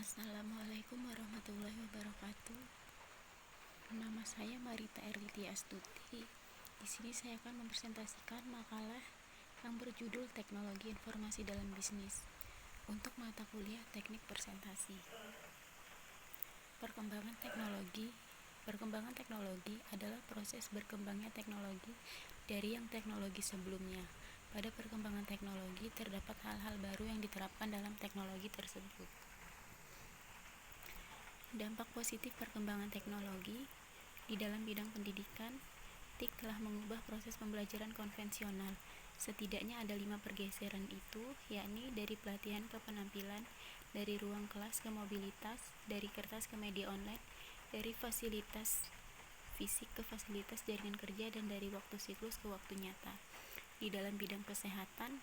Assalamualaikum warahmatullahi wabarakatuh. Nama saya Marita Erliti Astuti. Di sini saya akan mempresentasikan makalah yang berjudul Teknologi Informasi dalam Bisnis untuk mata kuliah Teknik Presentasi. Perkembangan teknologi adalah proses berkembangnya teknologi dari yang teknologi sebelumnya. Pada perkembangan teknologi terdapat hal-hal baru yang diterapkan dalam teknologi tersebut. Dampak positif perkembangan teknologi di dalam bidang pendidikan, TIK telah mengubah proses pembelajaran konvensional. Setidaknya ada 5 pergeseran itu, yakni dari pelatihan ke penampilan, dari ruang kelas ke mobilitas, dari kertas ke media online, dari fasilitas fisik ke fasilitas jaringan kerja, dan dari waktu siklus ke waktu nyata. Di dalam bidang kesehatan,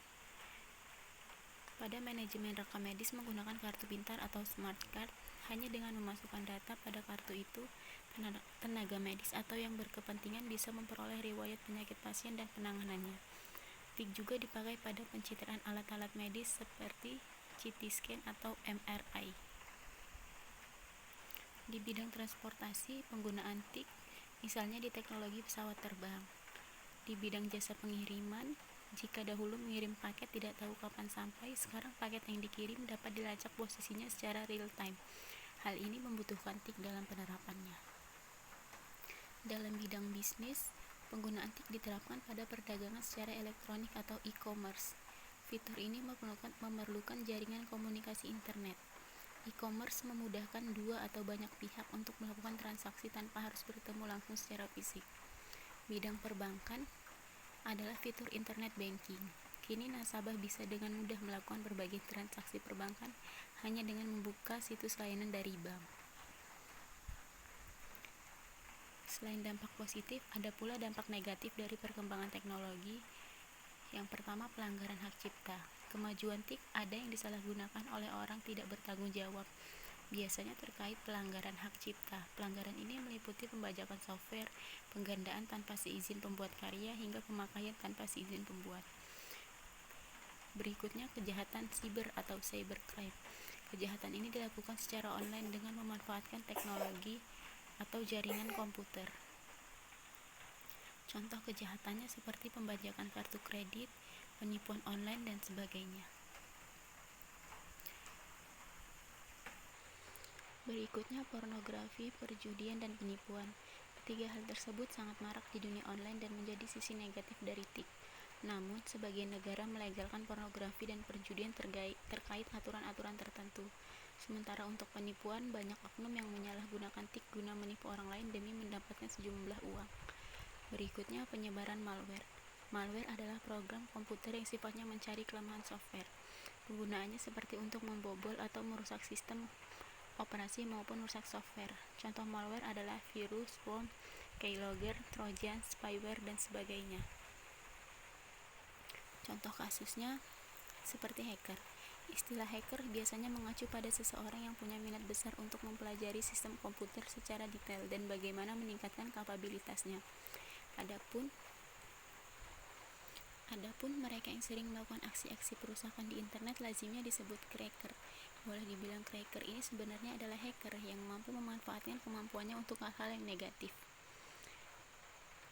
pada manajemen rekam medis menggunakan kartu pintar atau smart card. Hanya dengan memasukkan data pada kartu itu, tenaga medis atau yang berkepentingan bisa memperoleh riwayat penyakit pasien dan penanganannya. TIK juga dipakai pada pencitraan alat-alat medis seperti CT scan atau MRI. Di bidang transportasi, penggunaan TIK misalnya di teknologi pesawat terbang. Di bidang jasa pengiriman, jika dahulu mengirim paket tidak tahu kapan sampai, sekarang paket yang dikirim dapat dilacak posisinya secara real time. Hal ini membutuhkan TIK dalam penerapannya. Dalam bidang bisnis, penggunaan TIK diterapkan pada perdagangan secara elektronik atau e-commerce. Fitur ini memerlukan jaringan komunikasi internet. E-commerce memudahkan dua atau banyak pihak untuk melakukan transaksi tanpa harus bertemu langsung secara fisik. Bidang perbankan adalah fitur internet banking. Kini nasabah bisa dengan mudah melakukan berbagai transaksi perbankan hanya dengan membuka situs layanan dari bank. Selain dampak positif, ada pula dampak negatif dari perkembangan teknologi. Yang pertama, pelanggaran hak cipta. Kemajuan TIK ada yang disalahgunakan oleh orang tidak bertanggung jawab, biasanya terkait pelanggaran hak cipta. Pelanggaran ini meliputi pembajakan software, penggandaan tanpa seizin pembuat karya, hingga pemakaian tanpa seizin pembuat. Berikutnya, kejahatan siber atau cybercrime. Kejahatan ini dilakukan secara online dengan memanfaatkan teknologi atau jaringan komputer. Contoh kejahatannya seperti pembajakan kartu kredit, penipuan online, dan sebagainya. Berikutnya, pornografi, perjudian, dan penipuan. Ketiga hal tersebut sangat marak di dunia online dan menjadi sisi negatif dari TIK. Namun, sebagian negara melegalkan pornografi dan perjudian terkait aturan-aturan tertentu. Sementara untuk penipuan, banyak oknum yang menyalahgunakan TIK guna menipu orang lain demi mendapatkan sejumlah uang. Berikutnya, penyebaran malware. Malware adalah program komputer yang sifatnya mencari kelemahan software. Penggunaannya seperti untuk membobol atau merusak sistem operasi maupun merusak software. Contoh malware adalah virus, worm, keylogger, trojan, spyware, dan sebagainya. Contoh kasusnya seperti hacker. Istilah hacker biasanya mengacu pada seseorang yang punya minat besar untuk mempelajari sistem komputer secara detail dan bagaimana meningkatkan kapabilitasnya. Adapun mereka yang sering melakukan aksi-aksi perusakan di internet lazimnya disebut cracker. Boleh dibilang cracker ini sebenarnya adalah hacker yang mampu memanfaatkan kemampuannya untuk hal-hal yang negatif.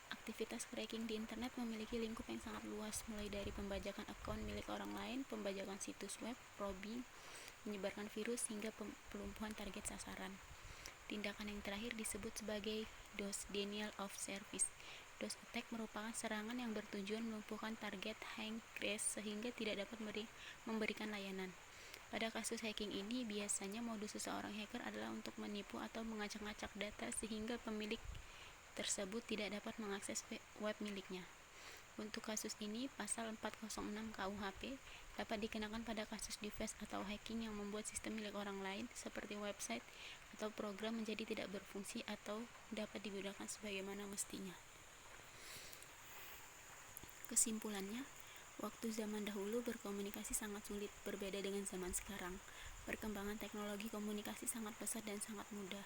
Aktivitas cracking di internet memiliki lingkup yang sangat luas, mulai dari pembajakan akun milik orang lain, pembajakan situs web, probing, menyebarkan virus, hingga pelumpuhan target sasaran. Tindakan yang terakhir disebut sebagai DOS, Denial of Service. DOS attack merupakan serangan yang bertujuan melumpuhkan target, hang, crash, sehingga tidak dapat memberikan layanan. Pada kasus hacking ini, biasanya modus seseorang hacker adalah untuk menipu atau mengacak-ngacak data sehingga pemilik tersebut tidak dapat mengakses web miliknya. Untuk kasus ini, pasal 406 KUHP dapat dikenakan pada kasus device atau hacking yang membuat sistem milik orang lain seperti website atau program menjadi tidak berfungsi atau dapat digunakan sebagaimana mestinya. Kesimpulannya, waktu zaman dahulu berkomunikasi sangat sulit, berbeda dengan zaman sekarang. Perkembangan teknologi komunikasi sangat pesat dan sangat mudah.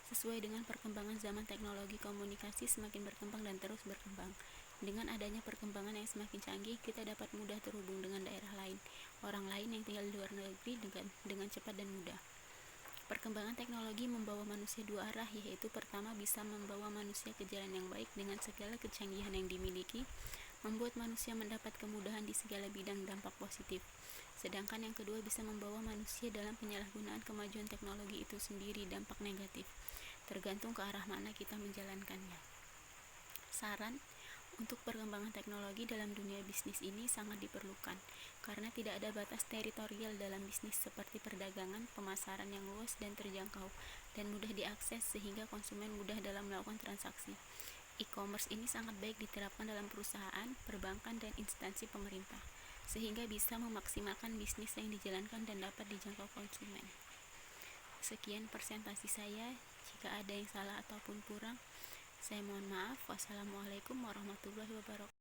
Sesuai dengan perkembangan zaman, teknologi komunikasi semakin berkembang dan terus berkembang. Dengan adanya perkembangan yang semakin canggih, kita dapat mudah terhubung dengan daerah lain, orang lain yang tinggal di luar negeri dengan cepat dan mudah. Perkembangan teknologi membawa manusia dua arah, yaitu pertama bisa membawa manusia ke jalan yang baik dengan segala kecanggihan yang dimiliki, membuat manusia mendapat kemudahan di segala bidang dampak positif. Sedangkan yang kedua bisa membawa manusia dalam penyalahgunaan kemajuan teknologi itu sendiri dampak negatif, tergantung ke arah mana kita menjalankannya. Saran untuk perkembangan teknologi dalam dunia bisnis ini sangat diperlukan, karena tidak ada batas teritorial dalam bisnis seperti perdagangan, pemasaran yang luas dan terjangkau, dan mudah diakses sehingga konsumen mudah dalam melakukan transaksi. E-commerce ini sangat baik diterapkan dalam perusahaan, perbankan, dan instansi pemerintah, sehingga bisa memaksimalkan bisnis yang dijalankan dan dapat dijangkau konsumen. Sekian presentasi saya, jika ada yang salah ataupun kurang, saya mohon maaf. Wassalamualaikum warahmatullahi wabarakatuh.